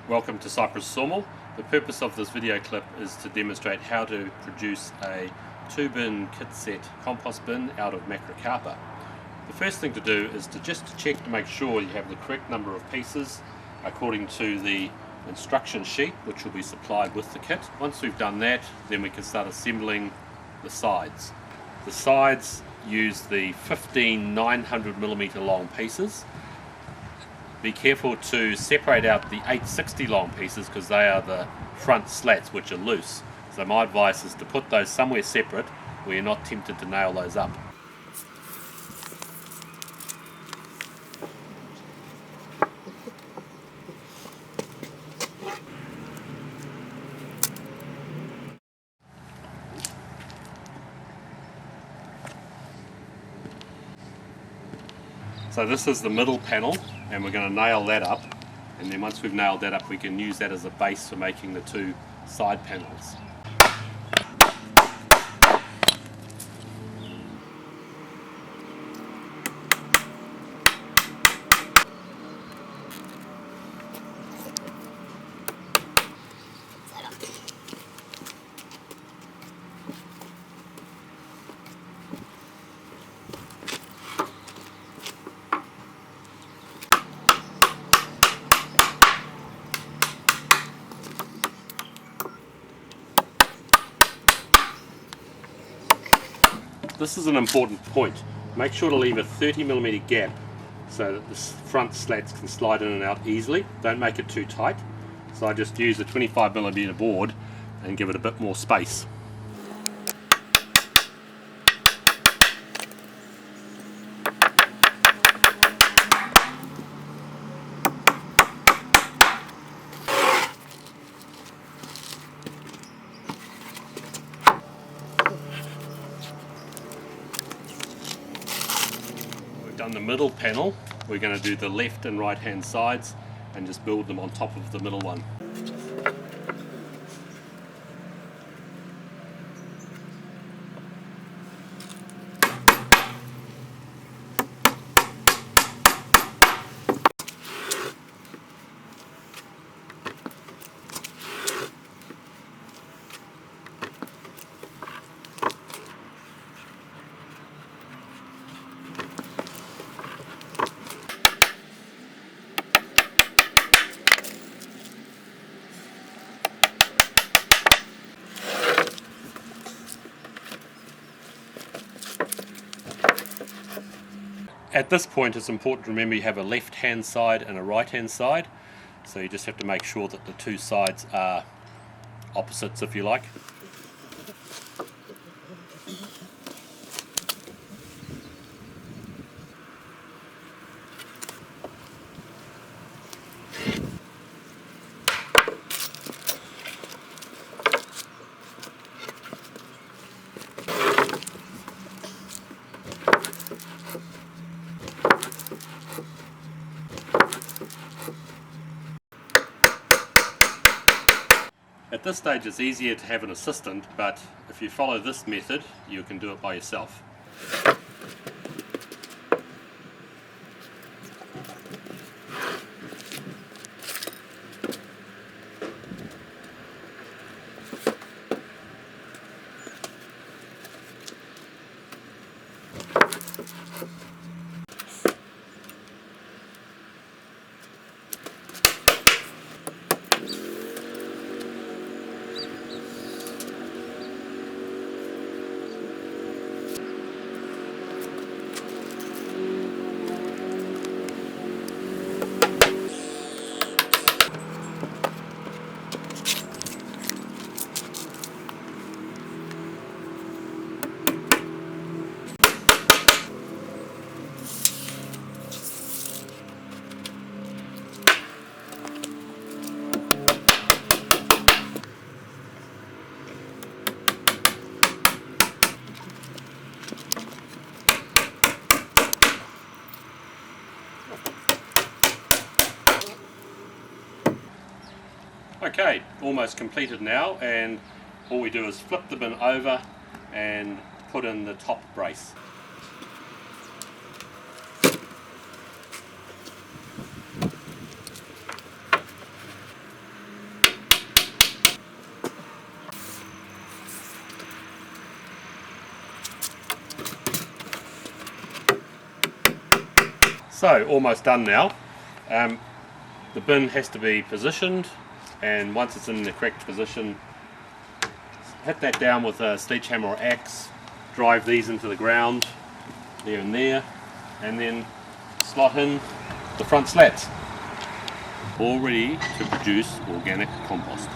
Welcome to Cypress Sawmill. The purpose of this video clip is to demonstrate how to produce a 2-bin kit set compost bin out of macrocarpa. The first thing to do is to just check to make sure you have the correct number of pieces according to the instruction sheet which will be supplied with the kit. Once we've done that, then we can start assembling the sides. The sides use the 15 900mm long pieces. Be careful to separate out the 860 long pieces because they are the front slats which are loose. So my advice is to put those somewhere separate where you're not tempted to nail those up. So this is the middle panel and we're going to nail that up, and then once we've nailed that up we can use that as a base for making the two side panels. This is an important point. Make sure to leave a 30mm gap so that the front slats can slide in and out easily. Don't make it too tight. So I just use a 25mm board and give it a bit more space. Done the middle panel, we're going to do the left and right hand sides and just build them on top of the middle one. At this point it's important to remember you have a left hand side and a right hand side, so you just have to make sure that the two sides are opposites, if you like. At this stage it's easier to have an assistant, but if you follow this method you can do it by yourself. Okay, almost completed now, and all we do is flip the bin over and put in the top brace. So almost done now. The bin has to be positioned, and once it's in the correct position, hit that down with a sledgehammer or axe, drive these into the ground, there and there, and then slot in the front slats. All ready to produce organic compost.